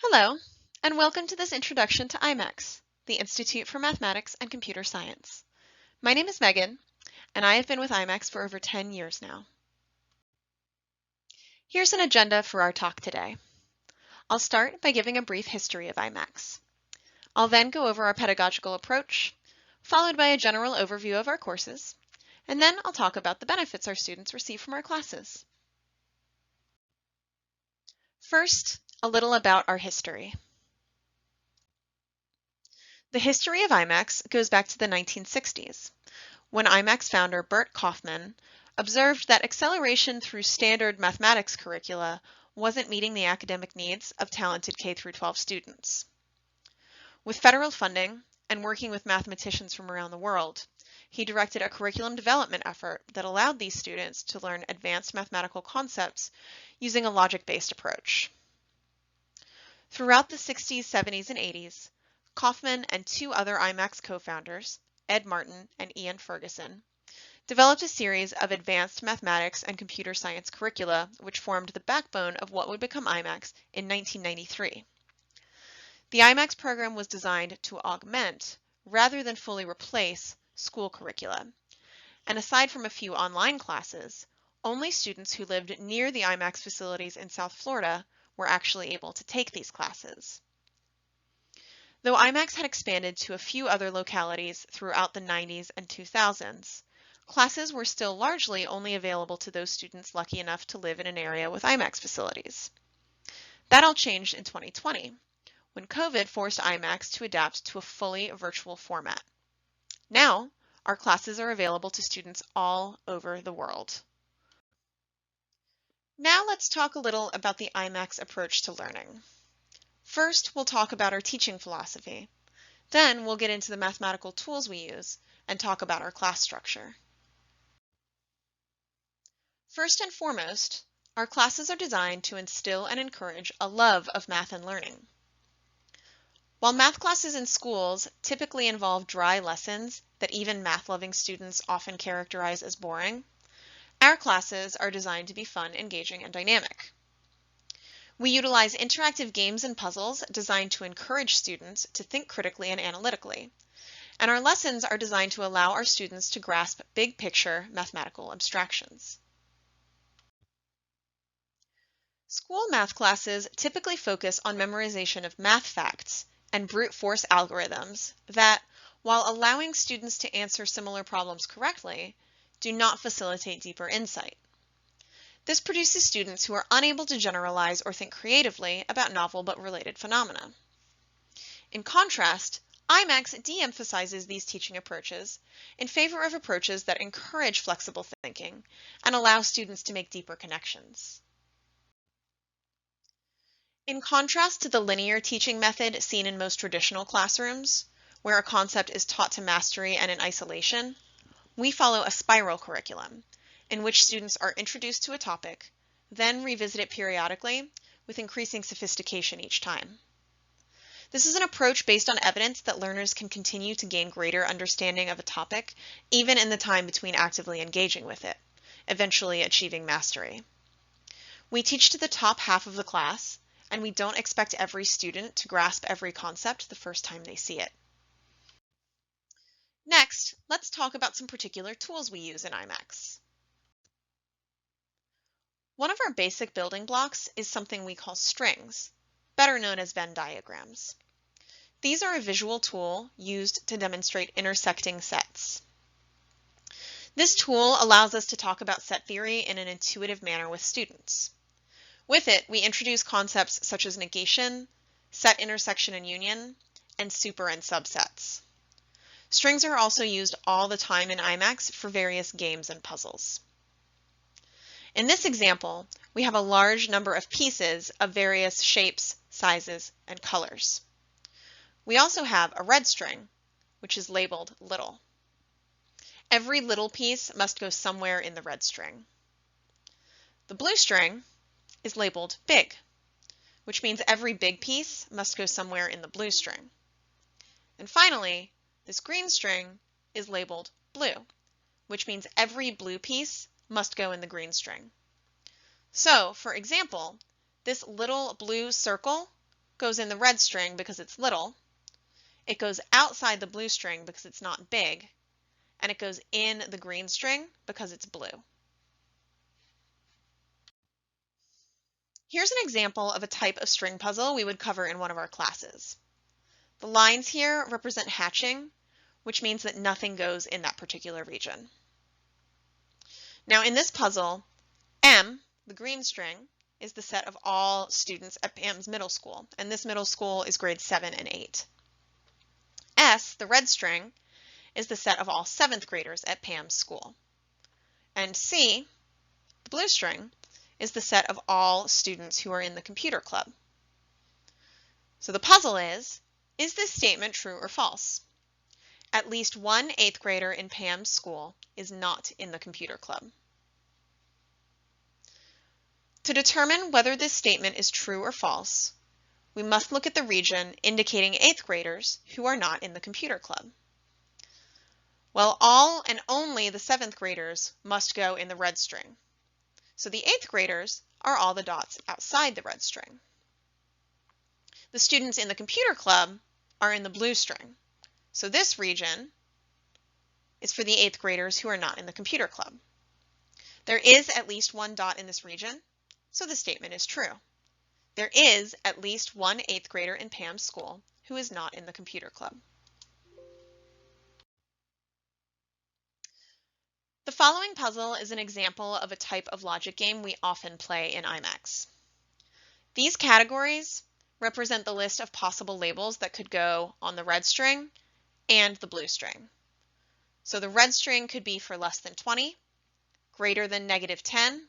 Hello, and welcome to this introduction to IMACS, the Institute for Mathematics and Computer Science. My name is Megan, and I have been with IMACS for over 10 years now. Here's an agenda for our talk today. I'll start by giving a brief history of IMACS. I'll then go over our pedagogical approach, followed by a general overview of our courses, and then I'll talk about the benefits our students receive from our classes. First, a little about our history. The history of IMACS goes back to the 1960s, when IMACS founder Bert Kaufman observed that acceleration through standard mathematics curricula wasn't meeting the academic needs of talented K-12 students. With federal funding and working with mathematicians from around the world, he directed a curriculum development effort that allowed these students to learn advanced mathematical concepts using a logic-based approach. Throughout the 60s, 70s, and 80s, Kaufman and two other IMACS co-founders, Ed Martin and Ian Ferguson, developed a series of advanced mathematics and computer science curricula which formed the backbone of what would become IMACS in 1993. The IMACS program was designed to augment, rather than fully replace, school curricula, and aside from a few online classes, only students who lived near the IMACS facilities in South Florida were actually able to take these classes. Though IMACS had expanded to a few other localities throughout the 90s and 2000s, classes were still largely only available to those students lucky enough to live in an area with IMACS facilities. That all changed in 2020, when COVID forced IMACS to adapt to a fully virtual format. Now, our classes are available to students all over the world. Now let's talk a little about the IMACS approach to learning. First, we'll talk about our teaching philosophy. Then we'll get into the mathematical tools we use and talk about our class structure. First and foremost, our classes are designed to instill and encourage a love of math and learning. While math classes in schools typically involve dry lessons that even math-loving students often characterize as boring, our classes are designed to be fun, engaging, and dynamic. We utilize interactive games and puzzles designed to encourage students to think critically and analytically, and our lessons are designed to allow our students to grasp big-picture mathematical abstractions. School math classes typically focus on memorization of math facts and brute force algorithms that, while allowing students to answer similar problems correctly, do not facilitate deeper insight. This produces students who are unable to generalize or think creatively about novel but related phenomena. In contrast, IMACS de-emphasizes these teaching approaches in favor of approaches that encourage flexible thinking and allow students to make deeper connections. In contrast to the linear teaching method seen in most traditional classrooms, where a concept is taught to mastery and in isolation, we follow a spiral curriculum, in which students are introduced to a topic, then revisit it periodically with increasing sophistication each time. This is an approach based on evidence that learners can continue to gain greater understanding of a topic even in the time between actively engaging with it, eventually achieving mastery. We teach to the top half of the class, and we don't expect every student to grasp every concept the first time they see it. Next, let's talk about some particular tools we use in IMACS. One of our basic building blocks is something we call strings, better known as Venn diagrams. These are a visual tool used to demonstrate intersecting sets. This tool allows us to talk about set theory in an intuitive manner with students. With it, we introduce concepts such as negation, set intersection and union, and super and subsets. Strings are also used all the time in IMACS for various games and puzzles. In this example, we have a large number of pieces of various shapes, sizes, and colors. We also have a red string, which is labeled little. Every little piece must go somewhere in the red string. The blue string is labeled big, which means every big piece must go somewhere in the blue string. And finally, this green string is labeled blue, which means every blue piece must go in the green string. So, for example, this little blue circle goes in the red string because it's little, it goes outside the blue string because it's not big, and it goes in the green string because it's blue. Here's an example of a type of string puzzle we would cover in one of our classes. The lines here represent hatching, which means that nothing goes in that particular region. Now in this puzzle, M, the green string, is the set of all students at Pam's middle school, and this middle school is grades 7 and 8. S, the red string, is the set of all 7th graders at Pam's school. And C, the blue string, is the set of all students who are in the computer club. So the puzzle is this statement true or false? At least one 8th grader in Pam's school is not in the computer club. To determine whether this statement is true or false, we must look at the region indicating 8th graders who are not in the computer club. Well, all and only the 7th graders must go in the red string. So the 8th graders are all the dots outside the red string. The students in the computer club are in the blue string. So this region is for the 8th graders who are not in the computer club. There is at least one dot in this region, so the statement is true. There is at least one 8th grader in Pam's school who is not in the computer club. The following puzzle is an example of a type of logic game we often play in IMACS. These categories represent the list of possible labels that could go on the red string and the blue string. So the red string could be for less than 20, greater than -10,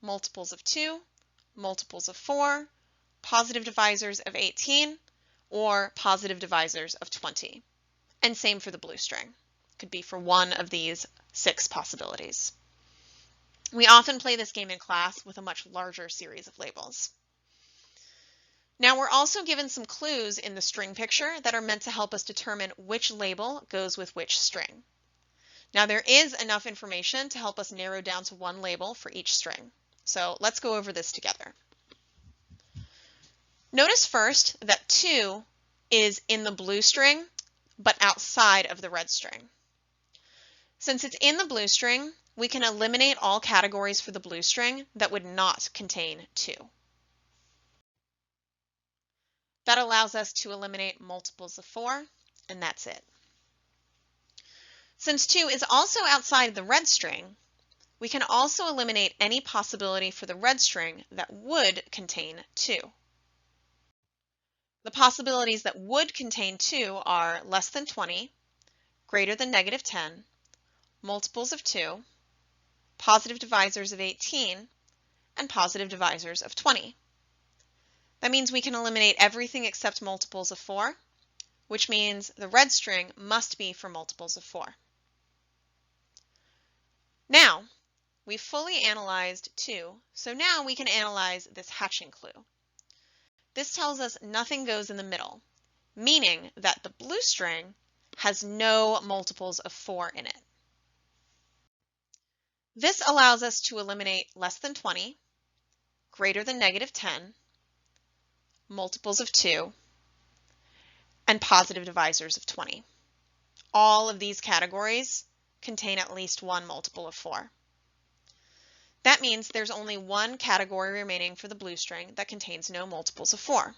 multiples of 2, multiples of 4, positive divisors of 18, or positive divisors of 20. And same for the blue string. Could be for one of these 6 possibilities. We often play this game in class with a much larger series of labels. Now we're also given some clues in the string picture that are meant to help us determine which label goes with which string. Now there is enough information to help us narrow down to one label for each string. So let's go over this together. Notice first that 2 is in the blue string, but outside of the red string. Since it's in the blue string, we can eliminate all categories for the blue string that would not contain 2. That allows us to eliminate multiples of 4, and that's it. Since 2 is also outside the red string, we can also eliminate any possibility for the red string that would contain 2. The possibilities that would contain 2 are less than 20, greater than -10, multiples of 2, positive divisors of 18, and positive divisors of 20. That means we can eliminate everything except multiples of 4, which means the red string must be for multiples of 4. Now, we've fully analyzed 2, so now we can analyze this hatching clue. This tells us nothing goes in the middle, meaning that the blue string has no multiples of 4 in it. This allows us to eliminate less than 20, greater than -10, multiples of 2, and positive divisors of 20. All of these categories contain at least one multiple of 4. That means there's only one category remaining for the blue string that contains no multiples of 4,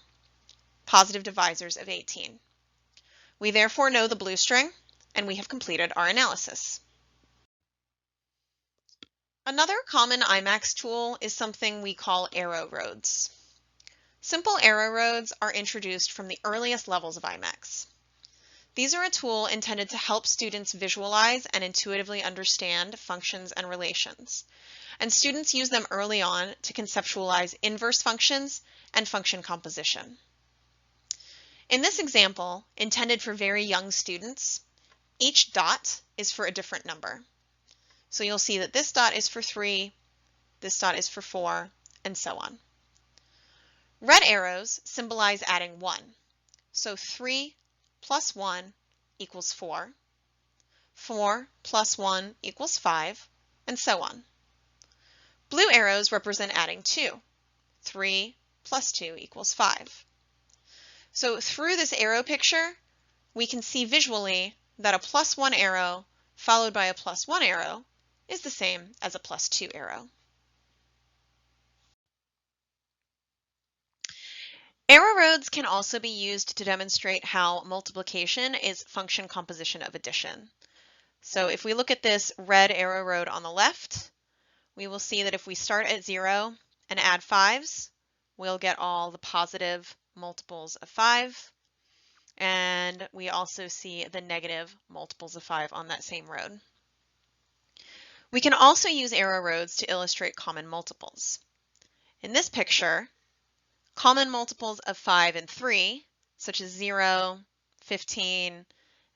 positive divisors of 18. We therefore know the blue string, and we have completed our analysis. Another common IMACS tool is something we call arrow roads. Simple arrow roads are introduced from the earliest levels of IMACS. These are a tool intended to help students visualize and intuitively understand functions and relations, and students use them early on to conceptualize inverse functions and function composition. In this example, intended for very young students, each dot is for a different number. So you'll see that this dot is for 3, this dot is for 4, and so on. Red arrows symbolize adding 1. So 3 plus 1 equals 4, 4 plus 1 equals 5, and so on. Blue arrows represent adding 2. 3 plus 2 equals 5. So through this arrow picture, we can see visually that a +1 arrow followed by a +1 arrow is the same as a +2 arrow. Arrow roads can also be used to demonstrate how multiplication is function composition of addition. So if we look at this red arrow road on the left, we will see that if we start at 0 and add 5s, we'll get all the positive multiples of 5. And we also see the negative multiples of 5 on that same road. We can also use arrow roads to illustrate common multiples. In this picture, common multiples of 5 and 3, such as 0, 15,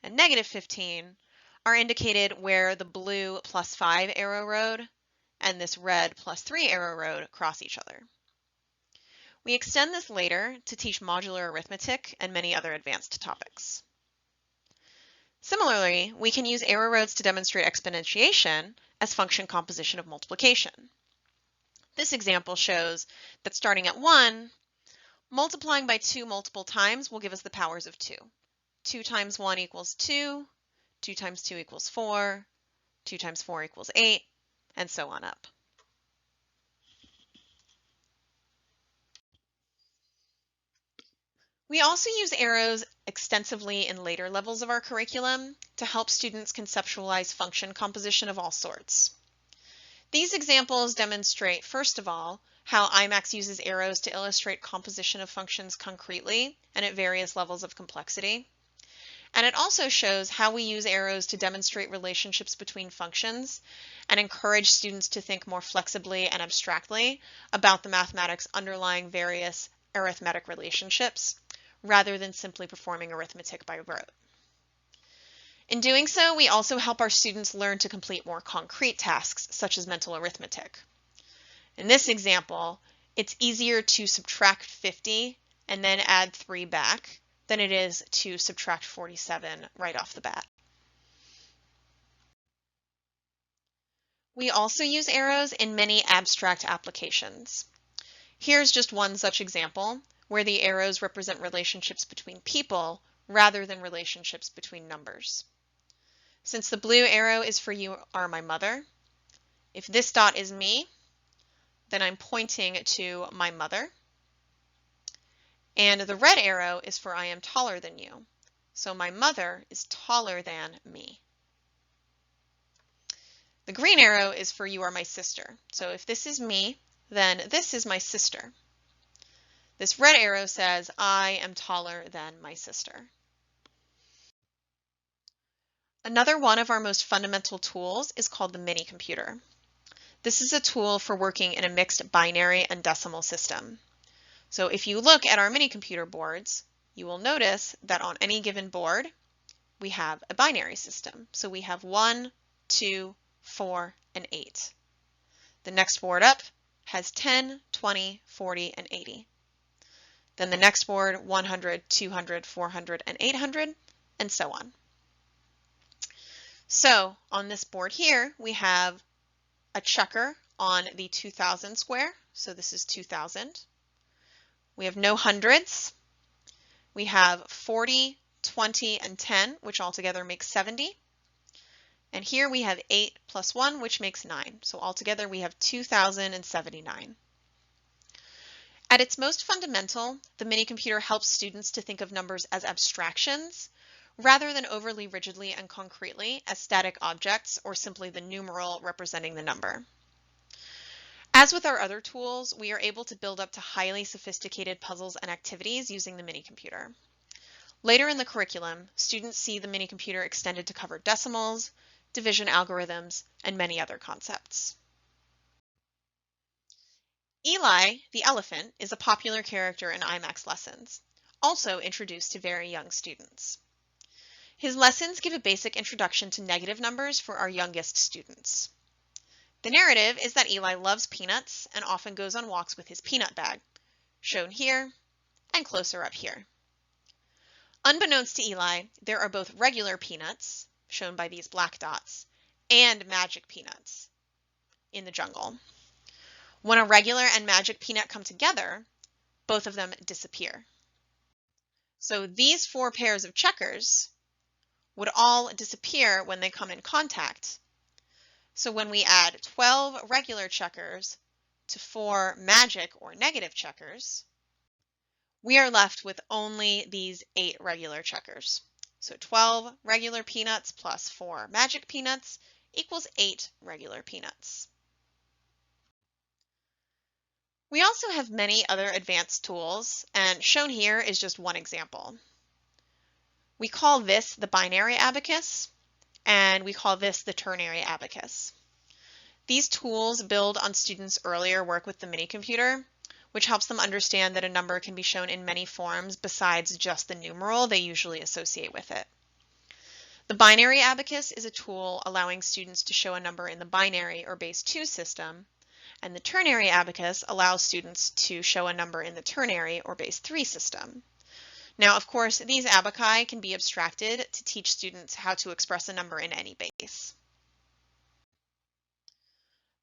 and -15, are indicated where the blue +5 arrow road and this red +3 arrow road cross each other. We extend this later to teach modular arithmetic and many other advanced topics. Similarly, we can use arrow roads to demonstrate exponentiation as function composition of multiplication. This example shows that starting at 1, multiplying by 2 multiple times will give us the powers of 2. 2 times 1 equals 2, 2 times 2 equals 4, 2 times 4 equals 8, and so on up. We also use arrows extensively in later levels of our curriculum to help students conceptualize function composition of all sorts. These examples demonstrate, first of all, how IMACS uses arrows to illustrate composition of functions concretely and at various levels of complexity. And it also shows how we use arrows to demonstrate relationships between functions and encourage students to think more flexibly and abstractly about the mathematics underlying various arithmetic relationships, rather than simply performing arithmetic by rote. In doing so, we also help our students learn to complete more concrete tasks, such as mental arithmetic. In this example, it's easier to subtract 50 and then add 3 back than it is to subtract 47 right off the bat. We also use arrows in many abstract applications. Here's just one such example, where the arrows represent relationships between people rather than relationships between numbers. Since the blue arrow is for you are my mother, if this dot is me, then I'm pointing to my mother. And the red arrow is for I am taller than you. So my mother is taller than me. The green arrow is for you are my sister. So if this is me, then this is my sister. This red arrow says I am taller than my sister. Another one of our most fundamental tools is called the mini computer. This is a tool for working in a mixed binary and decimal system. So if you look at our mini computer boards, you will notice that on any given board, we have a binary system. So we have 1, 2, 4, and 8. The next board up has 10, 20, 40, and 80. Then the next board, 100, 200, 400, and 800, and so on. So on this board here, we have a checker on the 2000 square. So this is 2000. We have no hundreds. We have 40, 20, and 10, which altogether makes 70. And here we have 8 plus 1, which makes 9. So altogether we have 2079. At its most fundamental, the mini computer helps students to think of numbers as abstractions rather than overly rigidly and concretely as static objects or simply the numeral representing the number. As with our other tools, we are able to build up to highly sophisticated puzzles and activities using the mini computer. Later in the curriculum, students see the mini computer extended to cover decimals, division algorithms, and many other concepts. Eli the Elephant is a popular character in IMACS lessons, also introduced to very young students. His lessons give a basic introduction to negative numbers for our youngest students. The narrative is that Eli loves peanuts and often goes on walks with his peanut bag, shown here and closer up here. Unbeknownst to Eli, there are both regular peanuts, shown by these black dots, and magic peanuts in the jungle. When a regular and magic peanut come together, both of them disappear. So these 4 pairs of checkers would all disappear when they come in contact. So when we add 12 regular checkers to 4 magic or negative checkers, we are left with only these 8 regular checkers. So 12 regular peanuts plus 4 magic peanuts equals 8 regular peanuts. We also have many other advanced tools, and shown here is just one example. We call this the binary abacus, and we call this the ternary abacus. These tools build on students' earlier work with the mini computer, which helps them understand that a number can be shown in many forms besides just the numeral they usually associate with it. The binary abacus is a tool allowing students to show a number in the binary or base 2 system, and the ternary abacus allows students to show a number in the ternary or base 3 system. Now, of course, these abaci can be abstracted to teach students how to express a number in any base.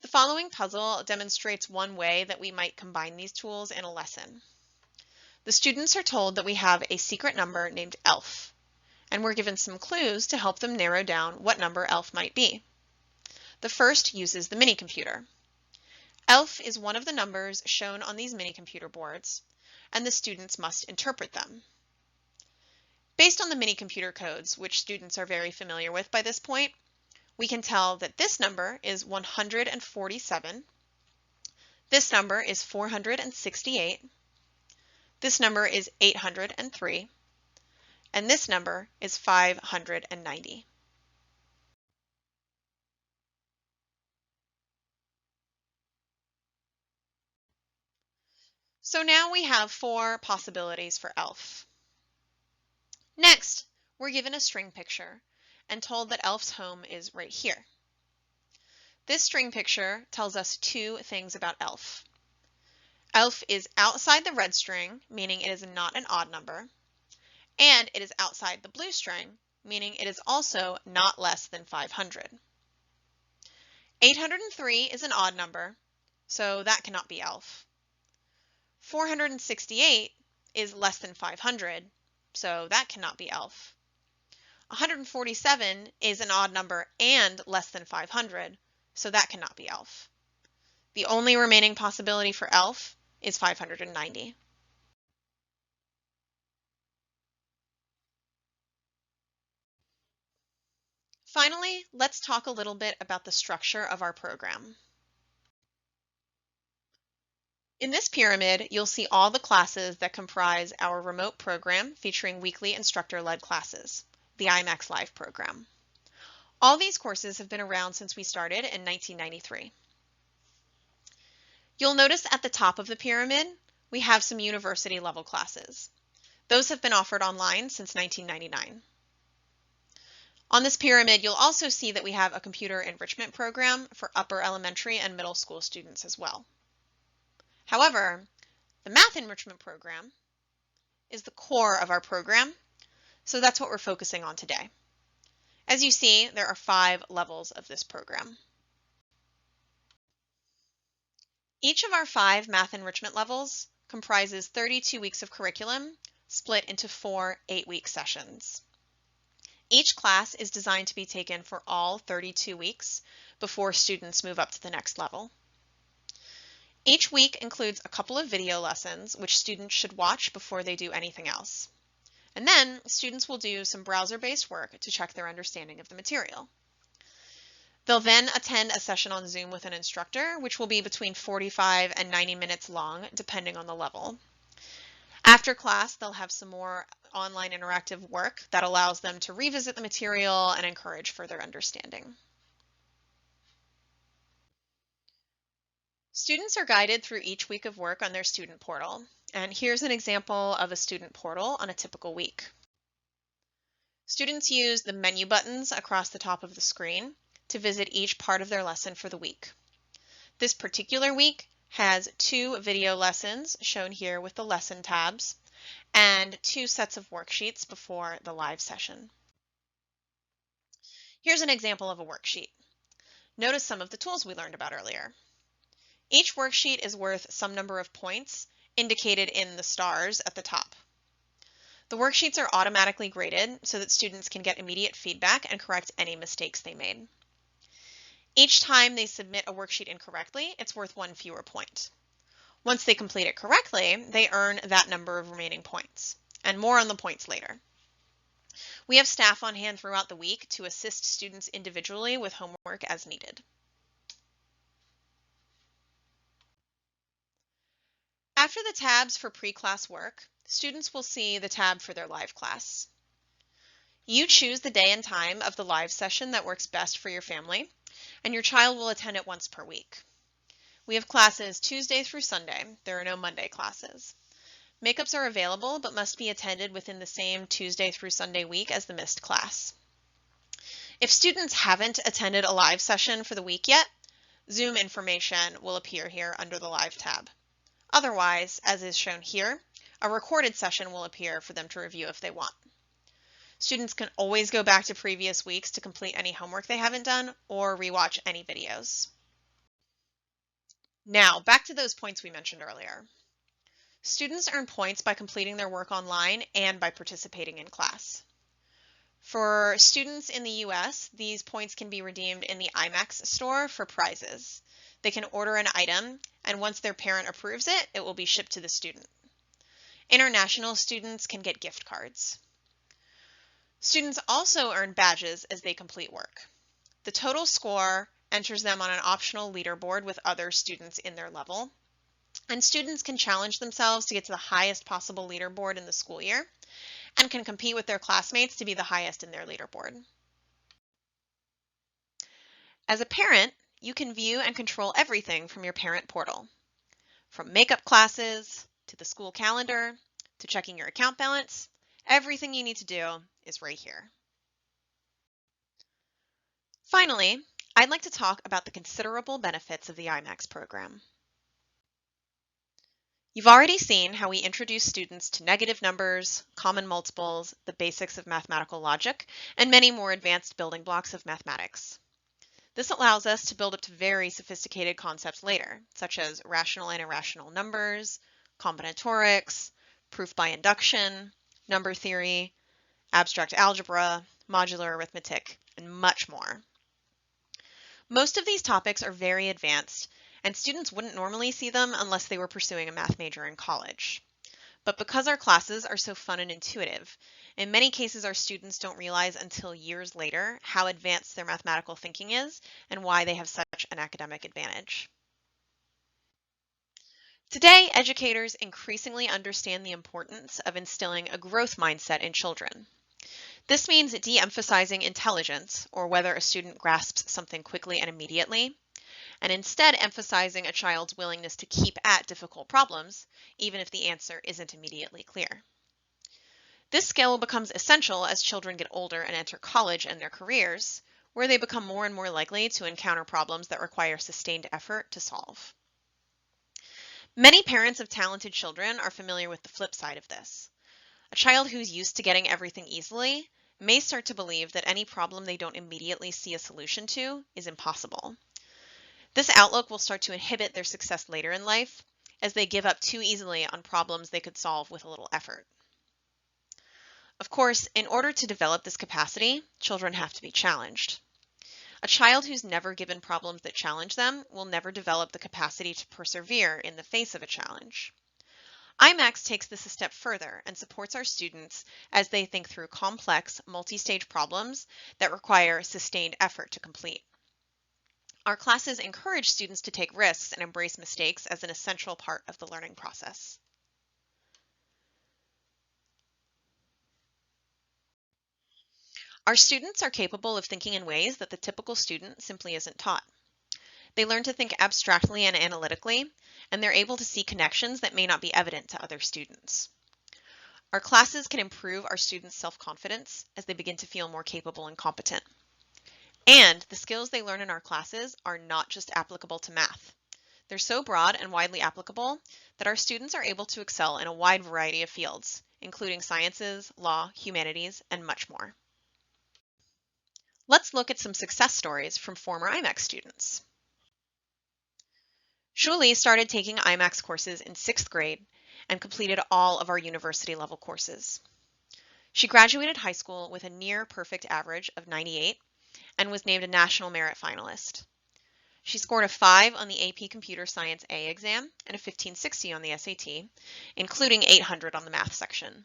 The following puzzle demonstrates one way that we might combine these tools in a lesson. The students are told that we have a secret number named ELF, and we're given some clues to help them narrow down what number ELF might be. The first uses the mini computer. ELF is one of the numbers shown on these mini computer boards, and the students must interpret them. Based on the mini computer codes, which students are very familiar with by this point, we can tell that this number is 147, this number is 468, this number is 803, and this number is 590. So now we have 4 possibilities for ELF. Next, we're given a string picture and told that ELF's home is right here. This string picture tells us 2 things about ELF. ELF is outside the red string, meaning it is not an odd number, and it is outside the blue string, meaning it is also not less than 500. 803 is an odd number, so that cannot be ELF. 468 is less than 500, so that cannot be ELF. 147 is an odd number and less than 500, so that cannot be ELF. The only remaining possibility for ELF is 590. Finally, let's talk a little bit about the structure of our program. In this pyramid, you'll see all the classes that comprise our remote program featuring weekly instructor-led classes, the IMACS Live program. All these courses have been around since we started in 1993. You'll notice at the top of the pyramid, we have some university level classes. Those have been offered online since 1999. On this pyramid, you'll also see that we have a computer enrichment program for upper elementary and middle school students as well. However, the math enrichment program is the core of our program, so that's what we're focusing on today. As you see, there are 5 levels of this program. Each of our 5 math enrichment levels comprises 32 weeks of curriculum split into 4 8-week sessions. Each class is designed to be taken for all 32 weeks before students move up to the next level. Each week includes a couple of video lessons which students should watch before they do anything else. And then students will do some browser-based work to check their understanding of the material. They'll then attend a session on Zoom with an instructor, which will be between 45 and 90 minutes long, depending on the level. After class, they'll have some more online interactive work that allows them to revisit the material and encourage further understanding. Students are guided through each week of work on their student portal, and here's an example of a student portal on a typical week. Students use the menu buttons across the top of the screen to visit each part of their lesson for the week. This particular week has 2 video lessons shown here with the lesson tabs and 2 sets of worksheets before the live session. Here's an example of a worksheet. Notice some of the tools we learned about earlier. Each worksheet is worth some number of points indicated in the stars at the top. The worksheets are automatically graded so that students can get immediate feedback and correct any mistakes they made. Each time they submit a worksheet incorrectly, it's worth 1 fewer point. Once they complete it correctly, they earn that number of remaining points, and more on the points later. We have staff on hand throughout the week to assist students individually with homework as needed. After the tabs for pre-class work, students will see the tab for their live class. You choose the day and time of the live session that works best for your family, and your child will attend it once per week. We have classes Tuesday through Sunday. There are no Monday classes. Makeups are available but must be attended within the same Tuesday through Sunday week as the missed class. If students haven't attended a live session for the week yet, Zoom information will appear here under the Live tab. Otherwise, as is shown here, a recorded session will appear for them to review if they want. Students can always go back to previous weeks to complete any homework they haven't done or rewatch any videos. Now, back to those points we mentioned earlier. Students earn points by completing their work online and by participating in class. For students in the US, these points can be redeemed in the IMACS store for prizes. They can order an item, and once their parent approves it, it will be shipped to the student. International students can get gift cards. Students also earn badges as they complete work. The total score enters them on an optional leaderboard with other students in their level, and students can challenge themselves to get to the highest possible leaderboard in the school year and can compete with their classmates to be the highest in their leaderboard. As a parent, you can view and control everything from your parent portal. From makeup classes, to the school calendar, to checking your account balance, everything you need to do is right here. Finally, I'd like to talk about the considerable benefits of the IMACS program. You've already seen how we introduce students to negative numbers, common multiples, the basics of mathematical logic, and many more advanced building blocks of mathematics. This allows us to build up to very sophisticated concepts later, such as rational and irrational numbers, combinatorics, proof by induction, number theory, abstract algebra, modular arithmetic, and much more. Most of these topics are very advanced, and students wouldn't normally see them unless they were pursuing a math major in college. But because our classes are so fun and intuitive, in many cases our students don't realize until years later how advanced their mathematical thinking is and why they have such an academic advantage. Today, educators increasingly understand the importance of instilling a growth mindset in children. This means de-emphasizing intelligence, or whether a student grasps something quickly and immediately, and instead emphasizing a child's willingness to keep at difficult problems, even if the answer isn't immediately clear. This skill becomes essential as children get older and enter college and their careers, where they become more and more likely to encounter problems that require sustained effort to solve. Many parents of talented children are familiar with the flip side of this. A child who's used to getting everything easily may start to believe that any problem they don't immediately see a solution to is impossible. This outlook will start to inhibit their success later in life, as they give up too easily on problems they could solve with a little effort. Of course, in order to develop this capacity, children have to be challenged. A child who's never given problems that challenge them will never develop the capacity to persevere in the face of a challenge. IMACS takes this a step further and supports our students as they think through complex, multi-stage problems that require sustained effort to complete. Our classes encourage students to take risks and embrace mistakes as an essential part of the learning process. Our students are capable of thinking in ways that the typical student simply isn't taught. They learn to think abstractly and analytically, and they're able to see connections that may not be evident to other students. Our classes can improve our students' self-confidence as they begin to feel more capable and competent. And the skills they learn in our classes are not just applicable to math. They're so broad and widely applicable that our students are able to excel in a wide variety of fields, including sciences, law, humanities, and much more. Let's look at some success stories from former IMACS students. Shuli started taking IMACS courses in 6th grade and completed all of our university level courses. She graduated high school with a near perfect average of 98 and was named a National Merit Finalist. She scored a 5 on the AP Computer Science A exam and a 1560 on the SAT, including 800 on the math section.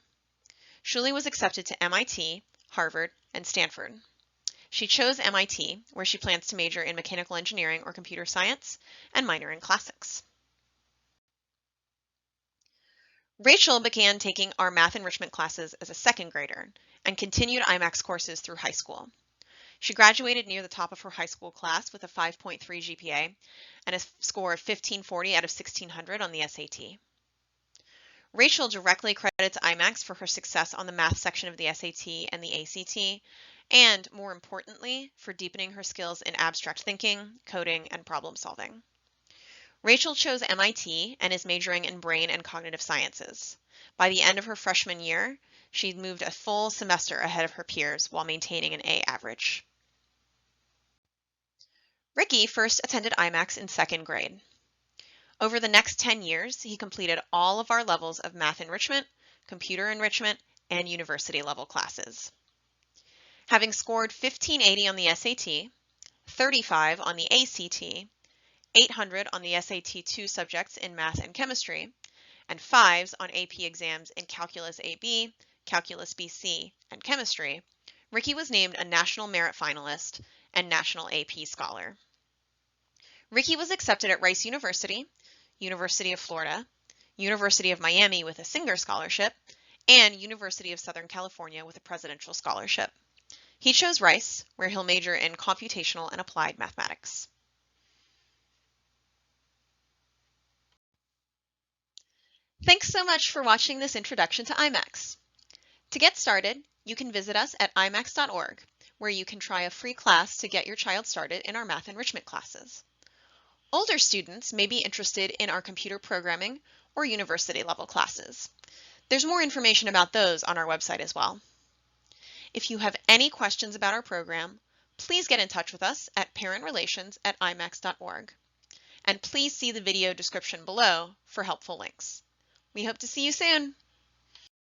Shuli was accepted to MIT, Harvard, and Stanford. She chose MIT, where she plans to major in mechanical engineering or computer science and minor in classics. Rachel began taking our math enrichment classes as a second grader and continued IMACS courses through high school. She graduated near the top of her high school class with a 5.3 GPA and a score of 1540 out of 1600 on the SAT. Rachel directly credits IMACS for her success on the math section of the SAT and the ACT, and more importantly, for deepening her skills in abstract thinking, coding, and problem solving. Rachel chose MIT and is majoring in brain and cognitive sciences. By the end of her freshman year, she'd moved a full semester ahead of her peers while maintaining an A average. Ricky first attended IMACS in second grade. Over the next 10 years, he completed all of our levels of math enrichment, computer enrichment, and university level classes. Having scored 1580 on the SAT, 35 on the ACT, 800 on the SAT 2 subjects in math and chemistry, and 5s on AP exams in Calculus AB, Calculus BC, and chemistry, Ricky was named a National Merit Finalist and National AP Scholar. Ricky was accepted at Rice University, University of Florida, University of Miami with a Singer Scholarship, and University of Southern California with a Presidential Scholarship. He chose Rice, where he'll major in computational and applied mathematics. Thanks so much for watching this introduction to IMACS. To get started, you can visit us at imacs.org, where you can try a free class to get your child started in our math enrichment classes. Older students may be interested in our computer programming or university level classes. There's more information about those on our website as well. If you have any questions about our program, please get in touch with us at parentrelations@imacs.org. And please see the video description below for helpful links. We hope to see you soon.